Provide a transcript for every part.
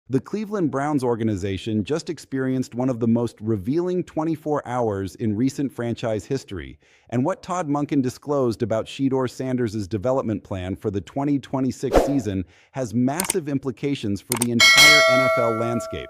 The Cleveland Browns organization just experienced one of the most revealing 24 hours in recent franchise history, and what Todd Monken disclosed about Shedeur Sanders' development plan for the 2026 season has massive implications for the entire NFL landscape.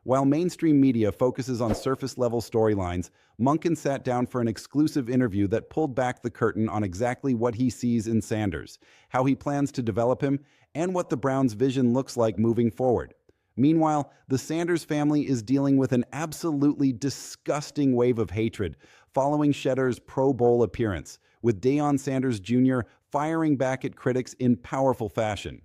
While mainstream media focuses on surface-level storylines, Monken sat down for an exclusive interview that pulled back the curtain on exactly what he sees in Sanders, how he plans to develop him, and what the Browns' vision looks like moving forward. Meanwhile, the Sanders family is dealing with an absolutely disgusting wave of hatred following Shedeur's Pro Bowl appearance, with Deion Sanders Jr. firing back at critics in powerful fashion.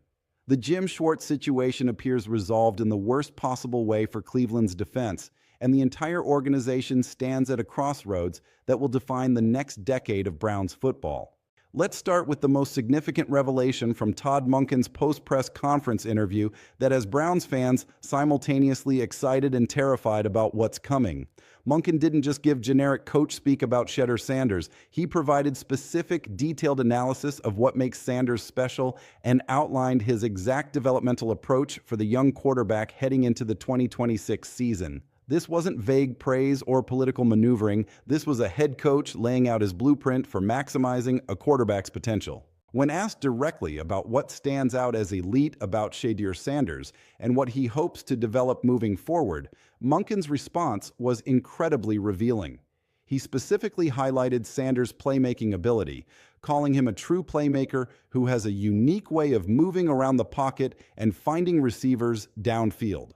The Jim Schwartz situation appears resolved in the worst possible way for Cleveland's defense, and the entire organization stands at a crossroads that will define the next decade of Browns football. Let's start with the most significant revelation from Todd Monken's post-press conference interview that has Browns fans simultaneously excited and terrified about what's coming. Monken didn't just give generic coach speak about Shedeur Sanders. He provided specific, detailed analysis of what makes Sanders special and outlined his exact developmental approach for the young quarterback heading into the 2026 season. This wasn't vague praise or political maneuvering. This was a head coach laying out his blueprint for maximizing a quarterback's potential. When asked directly about what stands out as elite about Shedeur Sanders and what he hopes to develop moving forward, Monken's response was incredibly revealing. He specifically highlighted Sanders' playmaking ability, calling him a true playmaker who has a unique way of moving around the pocket and finding receivers downfield.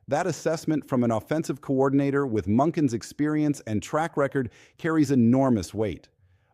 That assessment from an offensive coordinator with Monken's experience and track record carries enormous weight.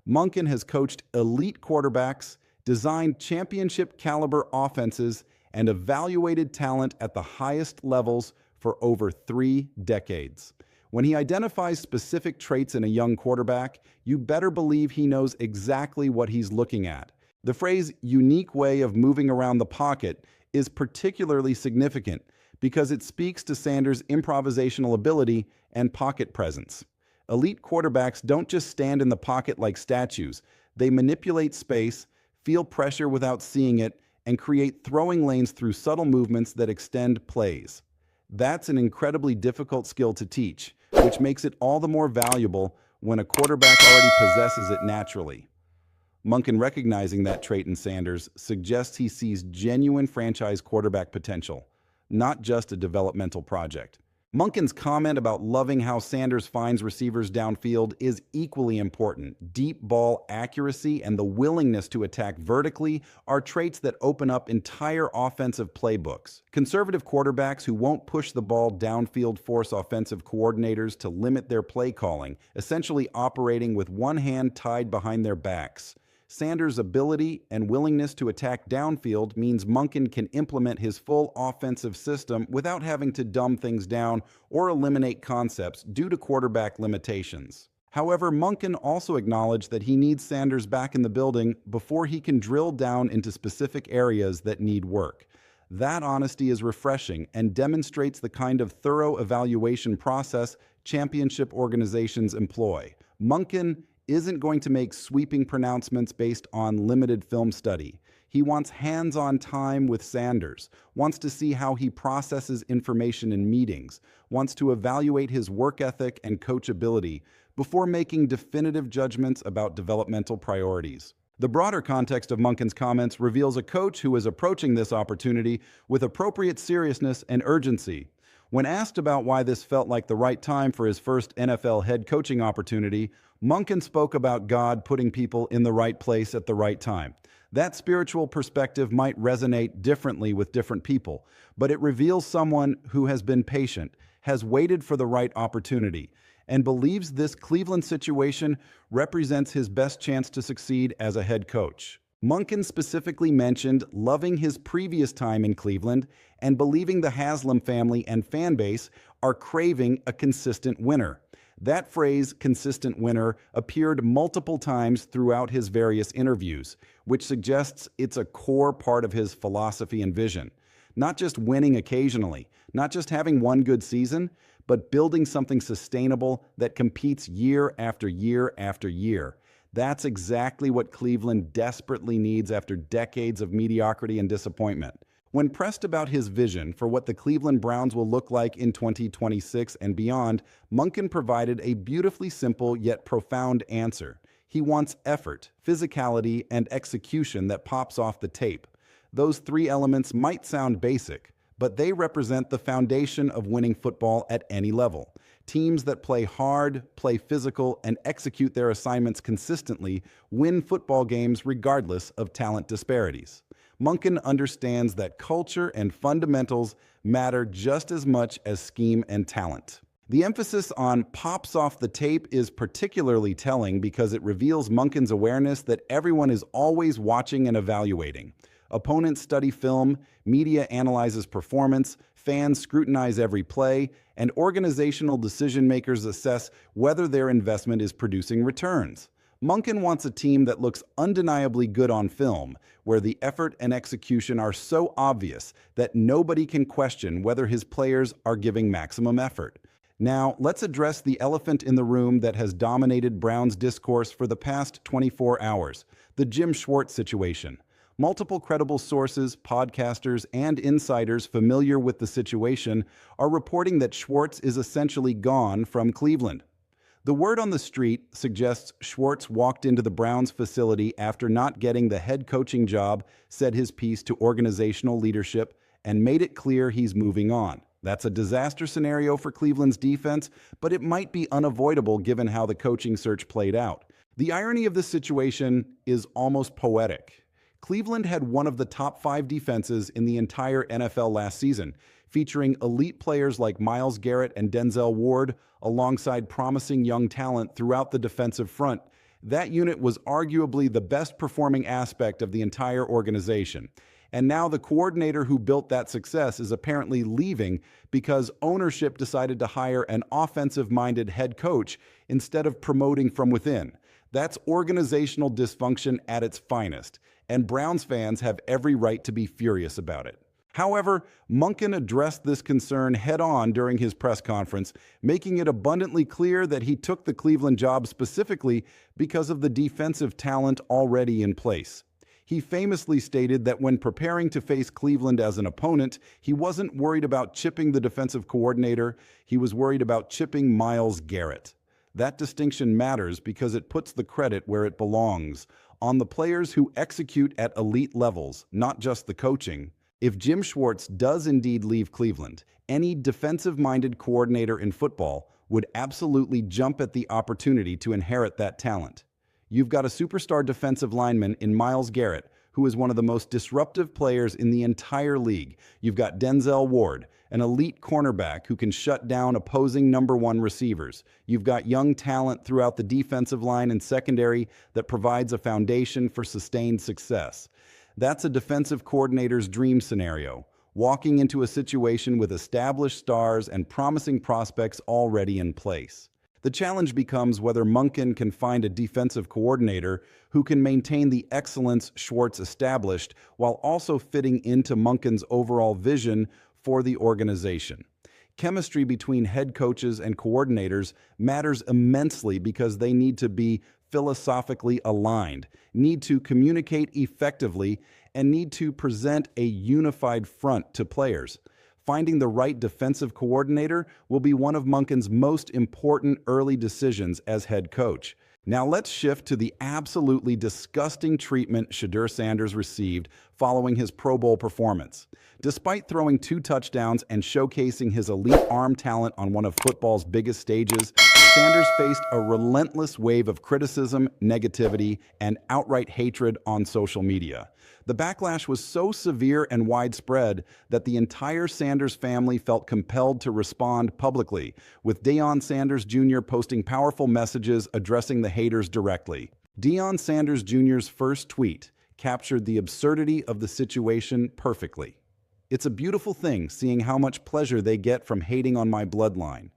Monken has coached elite quarterbacks, designed championship-caliber offenses, and evaluated talent at the highest levels for over 3 decades. When he identifies specific traits in a young quarterback, you better believe he knows exactly what he's looking at. The phrase "unique way of moving around the pocket" is particularly significant because it speaks to Sanders' improvisational ability and pocket presence. Elite quarterbacks don't just stand in the pocket like statues. They manipulate space, feel pressure without seeing it, and create throwing lanes through subtle movements that extend plays. That's an incredibly difficult skill to teach, which makes it all the more valuable when a quarterback already possesses it naturally. Monken, recognizing that trait in Sanders, suggests he sees genuine franchise quarterback potential, not just a developmental project. Monken's comment about loving how Sanders finds receivers downfield is equally important. Deep ball accuracy and the willingness to attack vertically are traits that open up entire offensive playbooks. Conservative quarterbacks who won't push the ball downfield force offensive coordinators to limit their play calling, essentially operating with one hand tied behind their backs. Sanders' ability and willingness to attack downfield means Monken can implement his full offensive system without having to dumb things down or eliminate concepts due to quarterback limitations. However, Monken also acknowledged that he needs Sanders back in the building before he can drill down into specific areas that need work. That honesty is refreshing and demonstrates the kind of thorough evaluation process championship organizations employ. Monken isn't going to make sweeping pronouncements based on limited film study. He wants hands-on time with Sanders, wants to see how he processes information in meetings, wants to evaluate his work ethic and coachability before making definitive judgments about developmental priorities. The broader context of Monken's comments reveals a coach who is approaching this opportunity with appropriate seriousness and urgency. When asked about why this felt like the right time for his first NFL head coaching opportunity, Monken spoke about God putting people in the right place at the right time. That spiritual perspective might resonate differently with different people, but it reveals someone who has been patient, has waited for the right opportunity, and believes this Cleveland situation represents his best chance to succeed as a head coach. Monken specifically mentioned loving his previous time in Cleveland and believing the Haslam family and fan base are craving a consistent winner. That phrase, consistent winner, appeared multiple times throughout his various interviews, which suggests it's a core part of his philosophy and vision. Not just winning occasionally, not just having one good season, but building something sustainable that competes year after year after year. That's exactly what Cleveland desperately needs after decades of mediocrity and disappointment. When pressed about his vision for what the Cleveland Browns will look like in 2026 and beyond, Monken provided a beautifully simple yet profound answer. He wants effort, physicality, and execution that pops off the tape. Those three elements might sound basic, but they represent the foundation of winning football at any level. Teams that play hard, play physical, and execute their assignments consistently win football games regardless of talent disparities. Monken understands that culture and fundamentals matter just as much as scheme and talent. The emphasis on pops off the tape is particularly telling because it reveals Monken's awareness that everyone is always watching and evaluating. Opponents study film, media analyzes performance, fans scrutinize every play, and organizational decision-makers assess whether their investment is producing returns. Monken wants a team that looks undeniably good on film, where the effort and execution are so obvious that nobody can question whether his players are giving maximum effort. Now, let's address the elephant in the room that has dominated Brown's discourse for the past 24 hours, the Jim Schwartz situation. Multiple credible sources, podcasters, and insiders familiar with the situation are reporting that Schwartz is essentially gone from Cleveland. The word on the street suggests Schwartz walked into the Browns facility after not getting the head coaching job, said his piece to organizational leadership, and made it clear he's moving on. That's a disaster scenario for Cleveland's defense, but it might be unavoidable given how the coaching search played out. The irony of this situation is almost poetic. Cleveland had one of the top 5 defenses in the entire NFL last season, featuring elite players like Myles Garrett and Denzel Ward, alongside promising young talent throughout the defensive front. That unit was arguably the best performing aspect of the entire organization. And now the coordinator who built that success is apparently leaving because ownership decided to hire an offensive-minded head coach instead of promoting from within. That's organizational dysfunction at its finest, and Browns fans have every right to be furious about it. However, Monken addressed this concern head-on during his press conference, making it abundantly clear that he took the Cleveland job specifically because of the defensive talent already in place. He famously stated that when preparing to face Cleveland as an opponent, he wasn't worried about chipping the defensive coordinator, he was worried about chipping Myles Garrett. That distinction matters because it puts the credit where it belongs, on the players who execute at elite levels, not just the coaching. If Jim Schwartz does indeed leave Cleveland, any defensive-minded coordinator in football would absolutely jump at the opportunity to inherit that talent. You've got a superstar defensive lineman in Myles Garrett, who is one of the most disruptive players in the entire league. You've got Denzel Ward, an elite cornerback who can shut down opposing number 1 receivers. You've got young talent throughout the defensive line and secondary that provides a foundation for sustained success. That's a defensive coordinator's dream scenario, walking into a situation with established stars and promising prospects already in place. The challenge becomes whether Monken can find a defensive coordinator who can maintain the excellence Schwartz established while also fitting into Monken's overall vision for the organization. Chemistry between head coaches and coordinators matters immensely because they need to be philosophically aligned, need to communicate effectively, and need to present a unified front to players. Finding the right defensive coordinator will be one of Monken's most important early decisions as head coach. Now let's shift to the absolutely disgusting treatment Shedeur Sanders received following his Pro Bowl performance. Despite throwing 2 touchdowns and showcasing his elite arm talent on one of football's biggest stages, Sanders faced a relentless wave of criticism, negativity, and outright hatred on social media. The backlash was so severe and widespread that the entire Sanders family felt compelled to respond publicly, with Deion Sanders Jr. posting powerful messages addressing the haters directly. Deion Sanders Jr.'s first tweet captured the absurdity of the situation perfectly. "It's a beautiful thing seeing how much pleasure they get from hating on my bloodline."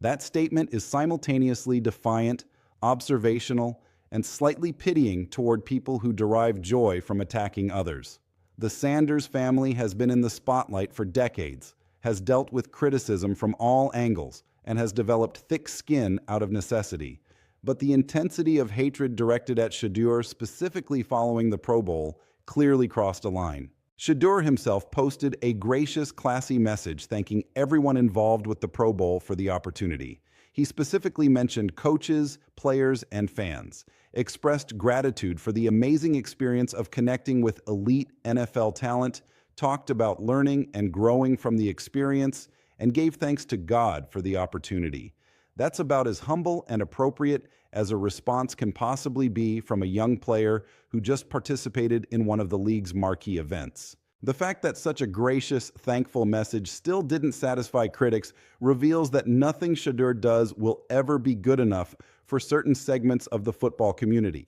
That statement is simultaneously defiant, observational, and slightly pitying toward people who derive joy from attacking others. The Sanders family has been in the spotlight for decades, has dealt with criticism from all angles, and has developed thick skin out of necessity. But the intensity of hatred directed at Shedeur, specifically following the Pro Bowl, clearly crossed a line. Shedeur himself posted a gracious, classy message thanking everyone involved with the Pro Bowl for the opportunity. He specifically mentioned coaches, players, and fans, expressed gratitude for the amazing experience of connecting with elite NFL talent, talked about learning and growing from the experience, and gave thanks to God for the opportunity. That's about as humble and appropriate as a response can possibly be from a young player who just participated in one of the league's marquee events. The fact that such a gracious, thankful message still didn't satisfy critics reveals that nothing Shedeur does will ever be good enough for certain segments of the football community.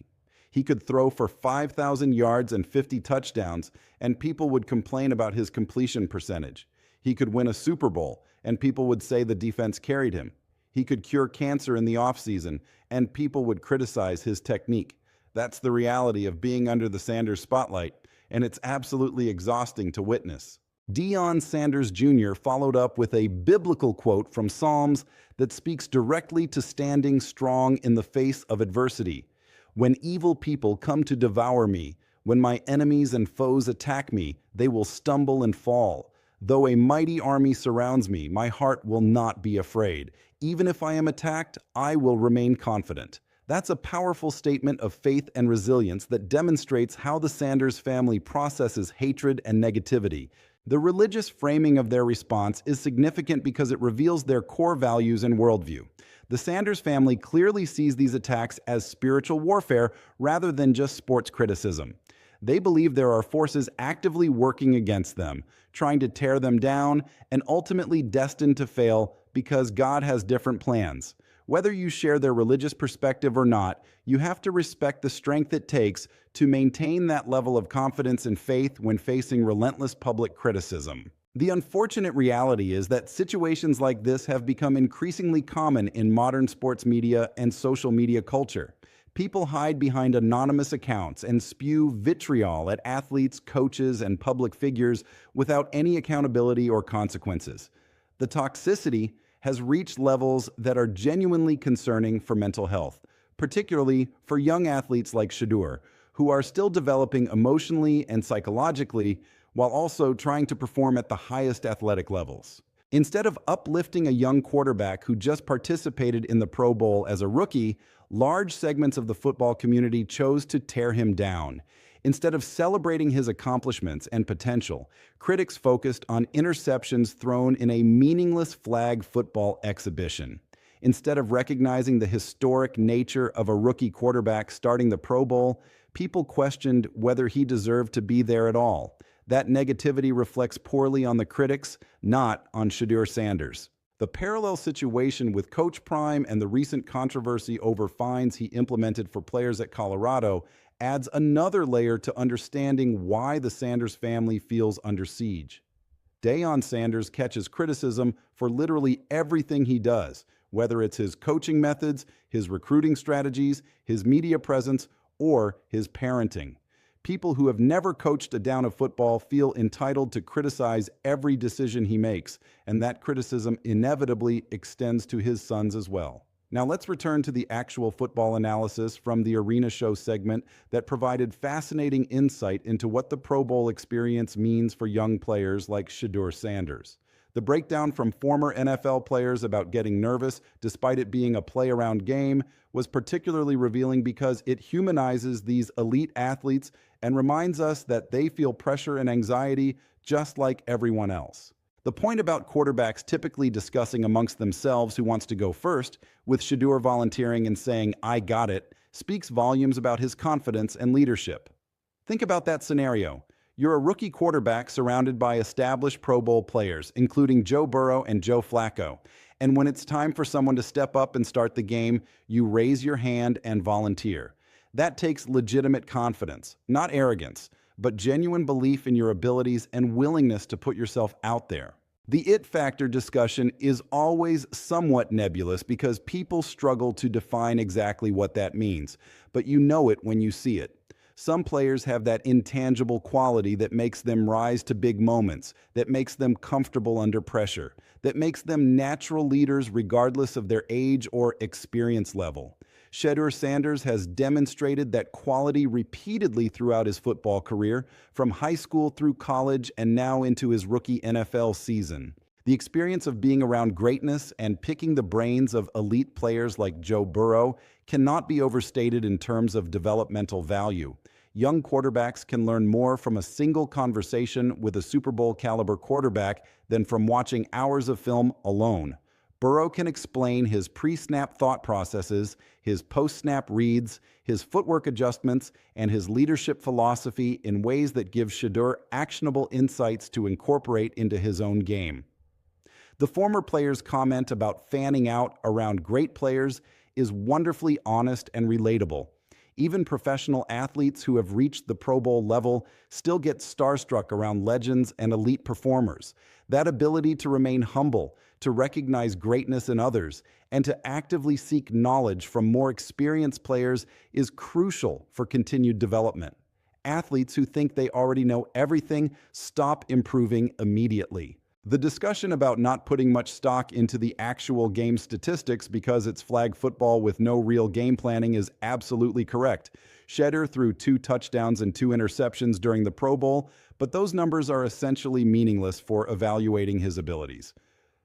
He could throw for 5,000 yards and 50 touchdowns, and people would complain about his completion percentage. He could win a Super Bowl, and people would say the defense carried him. He could cure cancer in the offseason, and people would criticize his technique. That's the reality of being under the Sanders spotlight, and it's absolutely exhausting to witness. Deion Sanders Jr. followed up with a biblical quote from Psalms that speaks directly to standing strong in the face of adversity. When evil people come to devour me, when my enemies and foes attack me, they will stumble and fall. Though a mighty army surrounds me, my heart will not be afraid. Even if I am attacked, I will remain confident. That's a powerful statement of faith and resilience that demonstrates how the Sanders family processes hatred and negativity. The religious framing of their response is significant because it reveals their core values and worldview. The Sanders family clearly sees these attacks as spiritual warfare rather than just sports criticism. They believe there are forces actively working against them, trying to tear them down, and ultimately destined to fail because God has different plans. Whether you share their religious perspective or not, you have to respect the strength it takes to maintain that level of confidence and faith when facing relentless public criticism. The unfortunate reality is that situations like this have become increasingly common in modern sports media and social media culture. People hide behind anonymous accounts and spew vitriol at athletes, coaches, and public figures without any accountability or consequences. The toxicity has reached levels that are genuinely concerning for mental health, particularly for young athletes like Shedeur, who are still developing emotionally and psychologically while also trying to perform at the highest athletic levels. Instead of uplifting a young quarterback who just participated in the Pro Bowl as a rookie, large segments of the football community chose to tear him down. Instead of celebrating his accomplishments and potential, critics focused on interceptions thrown in a meaningless flag football exhibition. Instead of recognizing the historic nature of a rookie quarterback starting the Pro Bowl, people questioned whether he deserved to be there at all. That negativity reflects poorly on the critics, not on Shedeur Sanders. The parallel situation with Coach Prime and the recent controversy over fines he implemented for players at Colorado adds another layer to understanding why the Sanders family feels under siege. Deion Sanders catches criticism for literally everything he does, whether it's his coaching methods, his recruiting strategies, his media presence, or his parenting. People who have never coached a down of football feel entitled to criticize every decision he makes, and that criticism inevitably extends to his sons as well. Now let's return to the actual football analysis from the Arena Show segment that provided fascinating insight into what the Pro Bowl experience means for young players like Shedeur Sanders. The breakdown from former NFL players about getting nervous despite it being a play-around game was particularly revealing because it humanizes these elite athletes and reminds us that they feel pressure and anxiety just like everyone else. The point about quarterbacks typically discussing amongst themselves who wants to go first, with Shedeur volunteering and saying, "I got it," speaks volumes about his confidence and leadership. Think about that scenario. You're a rookie quarterback surrounded by established Pro Bowl players, including Joe Burrow and Joe Flacco. And when it's time for someone to step up and start the game, you raise your hand and volunteer. That takes legitimate confidence, not arrogance, but genuine belief in your abilities and willingness to put yourself out there. The it factor discussion is always somewhat nebulous because people struggle to define exactly what that means, but you know it when you see it. Some players have that intangible quality that makes them rise to big moments, that makes them comfortable under pressure, that makes them natural leaders regardless of their age or experience level. Shedeur Sanders has demonstrated that quality repeatedly throughout his football career, from high school through college and now into his rookie NFL season. The experience of being around greatness and picking the brains of elite players like Joe Burrow cannot be overstated in terms of developmental value. Young quarterbacks can learn more from a single conversation with a Super Bowl caliber quarterback than from watching hours of film alone. Burrow can explain his pre-snap thought processes, his post-snap reads, his footwork adjustments, and his leadership philosophy in ways that give Shedeur actionable insights to incorporate into his own game. The former player's comment about fanning out around great players is wonderfully honest and relatable. Even professional athletes who have reached the Pro Bowl level still get starstruck around legends and elite performers. That ability to remain humble, to recognize greatness in others, and to actively seek knowledge from more experienced players is crucial for continued development. Athletes who think they already know everything stop improving immediately. The discussion about not putting much stock into the actual game statistics because it's flag football with no real game planning is absolutely correct. Shedeur threw 2 touchdowns and 2 interceptions during the Pro Bowl, but those numbers are essentially meaningless for evaluating his abilities.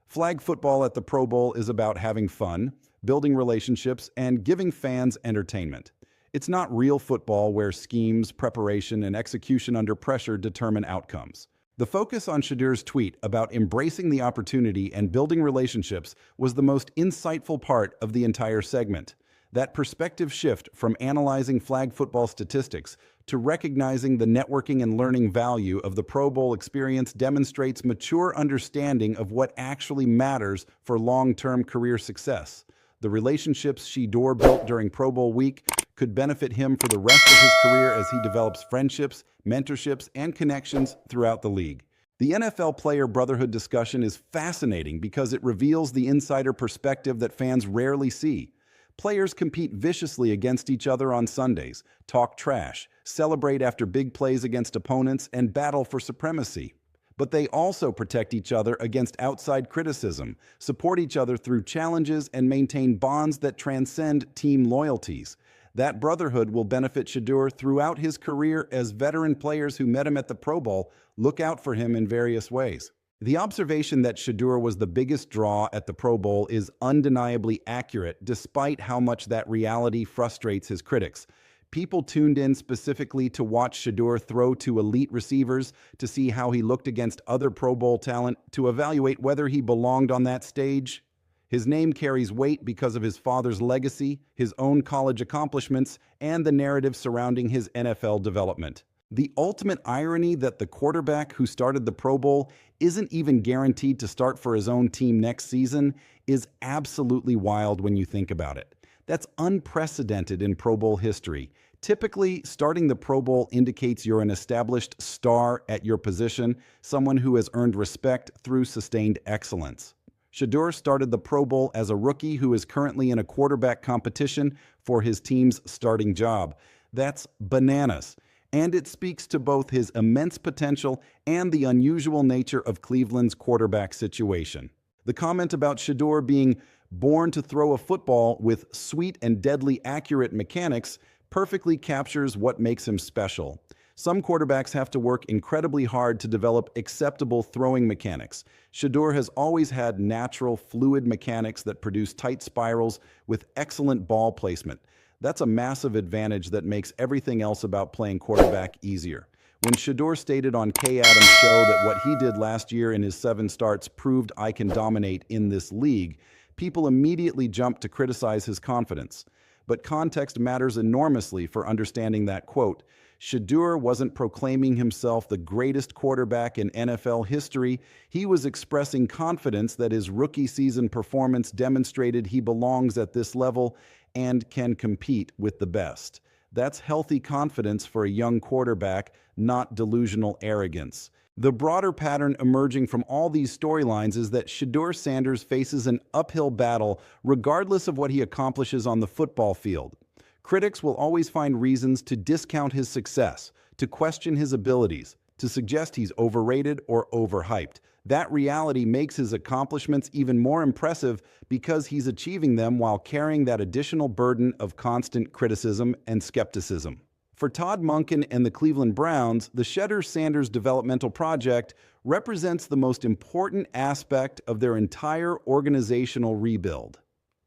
Flag football at the Pro Bowl is about having fun, building relationships, and giving fans entertainment. It's not real football where schemes, preparation, and execution under pressure determine outcomes. The focus on Shedeur's tweet about embracing the opportunity and building relationships was the most insightful part of the entire segment. That perspective shift from analyzing flag football statistics to recognizing the networking and learning value of the Pro Bowl experience demonstrates mature understanding of what actually matters for long-term career success. The relationships Shedeur built during Pro Bowl week could benefit him for the rest of his career as he develops friendships, mentorships, and connections throughout the league. The NFL player brotherhood discussion is fascinating because it reveals the insider perspective that fans rarely see. Players compete viciously against each other on Sundays, talk trash, celebrate after big plays against opponents, and battle for supremacy. But they also protect each other against outside criticism, support each other through challenges, and maintain bonds that transcend team loyalties. That brotherhood will benefit Shedeur throughout his career as veteran players who met him at the Pro Bowl look out for him in various ways. The observation that Shedeur was the biggest draw at the Pro Bowl is undeniably accurate, despite how much that reality frustrates his critics. People tuned in specifically to watch Shedeur throw to elite receivers, to see how he looked against other Pro Bowl talent, to evaluate whether he belonged on that stage. His name carries weight because of his father's legacy, his own college accomplishments, and the narrative surrounding his NFL development. The ultimate irony that the quarterback who started the Pro Bowl isn't even guaranteed to start for his own team next season is absolutely wild when you think about it. That's unprecedented in Pro Bowl history. Typically, starting the Pro Bowl indicates you're an established star at your position, someone who has earned respect through sustained excellence. Shedeur started the Pro Bowl as a rookie who is currently in a quarterback competition for his team's starting job. That's bananas. And it speaks to both his immense potential and the unusual nature of Cleveland's quarterback situation. The comment about Shedeur being born to throw a football with sweet and deadly accurate mechanics perfectly captures what makes him special. Some quarterbacks have to work incredibly hard to develop acceptable throwing mechanics. Shedeur has always had natural, fluid mechanics that produce tight spirals with excellent ball placement. That's a massive advantage that makes everything else about playing quarterback easier. When Shedeur stated on Kay Adams' show that what he did last year in his 7 starts proved I can dominate in this league, people immediately jumped to criticize his confidence. But context matters enormously for understanding that quote. Shedeur wasn't proclaiming himself the greatest quarterback in NFL history. He was expressing confidence that his rookie season performance demonstrated he belongs at this level and can compete with the best. That's healthy confidence for a young quarterback, not delusional arrogance. The broader pattern emerging from all these storylines is that Shedeur Sanders faces an uphill battle regardless of what he accomplishes on the football field. Critics will always find reasons to discount his success, to question his abilities, to suggest he's overrated or overhyped. That reality makes his accomplishments even more impressive because he's achieving them while carrying that additional burden of constant criticism and skepticism. For Todd Monken and the Cleveland Browns, the Shedeur Sanders developmental project represents the most important aspect of their entire organizational rebuild.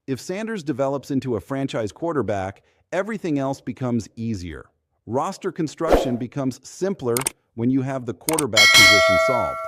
If Sanders develops into a franchise quarterback, everything else becomes easier. Roster construction becomes simpler when you have the quarterback position solved.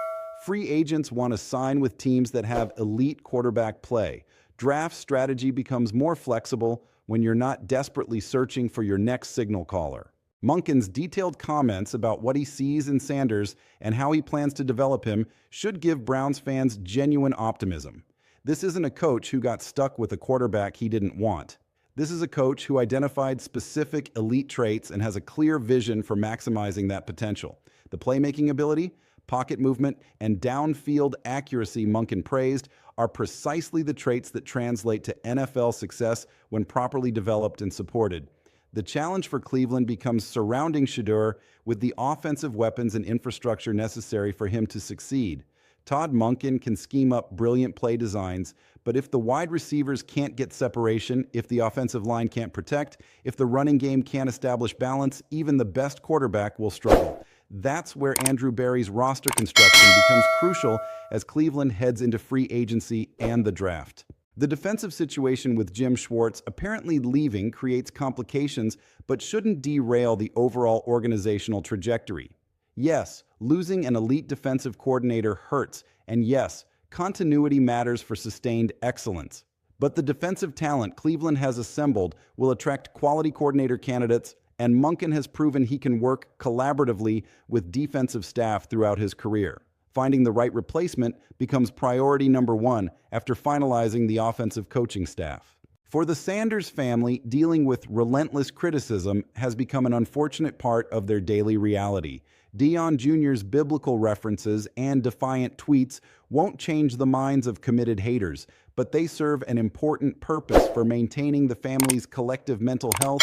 Free agents want to sign with teams that have elite quarterback play. Draft strategy becomes more flexible when you're not desperately searching for your next signal caller. Monken's detailed comments about what he sees in Sanders and how he plans to develop him should give Browns fans genuine optimism. This isn't a coach who got stuck with a quarterback he didn't want. This is a coach who identified specific elite traits and has a clear vision for maximizing that potential. The playmaking ability, pocket movement, and downfield accuracy Monken praised are precisely the traits that translate to NFL success when properly developed and supported. The challenge for Cleveland becomes surrounding Shedeur with the offensive weapons and infrastructure necessary for him to succeed. Todd Monken can scheme up brilliant play designs, but if the wide receivers can't get separation, if the offensive line can't protect, if the running game can't establish balance, even the best quarterback will struggle. That's where Andrew Berry's roster construction becomes crucial as Cleveland heads into free agency and the draft. The defensive situation with Jim Schwartz apparently leaving creates complications, but shouldn't derail the overall organizational trajectory. Yes, losing an elite defensive coordinator hurts, and yes, continuity matters for sustained excellence. But the defensive talent Cleveland has assembled will attract quality coordinator candidates, and Monken has proven he can work collaboratively with defensive staff throughout his career. Finding the right replacement becomes priority number one after finalizing the offensive coaching staff. For the Sanders family, dealing with relentless criticism has become an unfortunate part of their daily reality. Deion Jr.'s biblical references and defiant tweets won't change the minds of committed haters, but they serve an important purpose for maintaining the family's collective mental health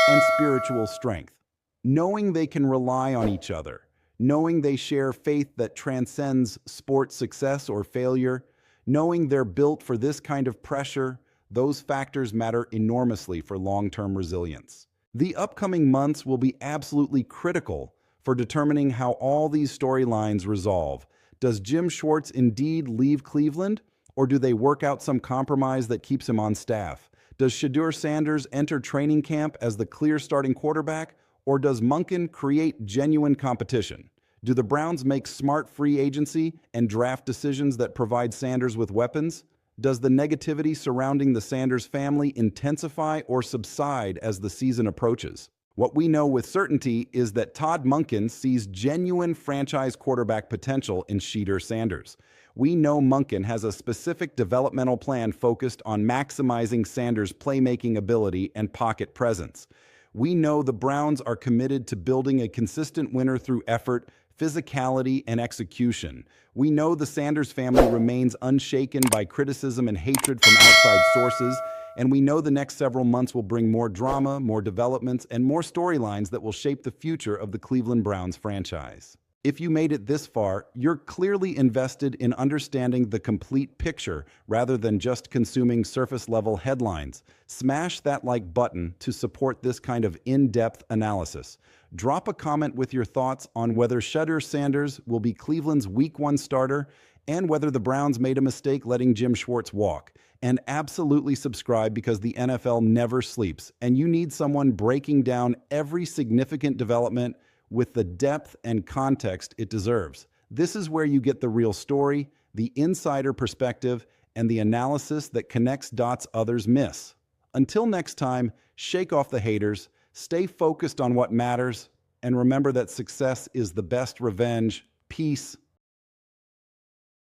and spiritual strength. Knowing they can rely on each other, knowing they share faith that transcends sports success or failure, knowing they're built for this kind of pressure, those factors matter enormously for long-term resilience. The upcoming months will be absolutely critical for determining how all these storylines resolve. Does Jim Schwartz indeed leave Cleveland, or do they work out some compromise that keeps him on staff? Does Shedeur Sanders enter training camp as the clear starting quarterback, or does Monken create genuine competition? Do the Browns make smart free agency and draft decisions that provide Sanders with weapons? Does the negativity surrounding the Sanders family intensify or subside as the season approaches? What we know with certainty is that Todd Monken sees genuine franchise quarterback potential in Shedeur Sanders. We know Monken has a specific developmental plan focused on maximizing Sanders' playmaking ability and pocket presence. We know the Browns are committed to building a consistent winner through effort, physicality, and execution. We know the Sanders family remains unshaken by criticism and hatred from outside sources, and we know the next several months will bring more drama, more developments, and more storylines that will shape the future of the Cleveland Browns franchise. If you made it this far, you're clearly invested in understanding the complete picture rather than just consuming surface-level headlines. Smash that like button to support this kind of in-depth analysis. Drop a comment with your thoughts on whether Shedeur Sanders will be Cleveland's Week 1 starter and whether the Browns made a mistake letting Jim Schwartz walk. And absolutely subscribe because the NFL never sleeps, and you need someone breaking down every significant development with the depth and context it deserves. This is where you get the real story, the insider perspective, and the analysis that connects dots others miss. Until next time, shake off the haters, stay focused on what matters, and remember that success is the best revenge. Peace.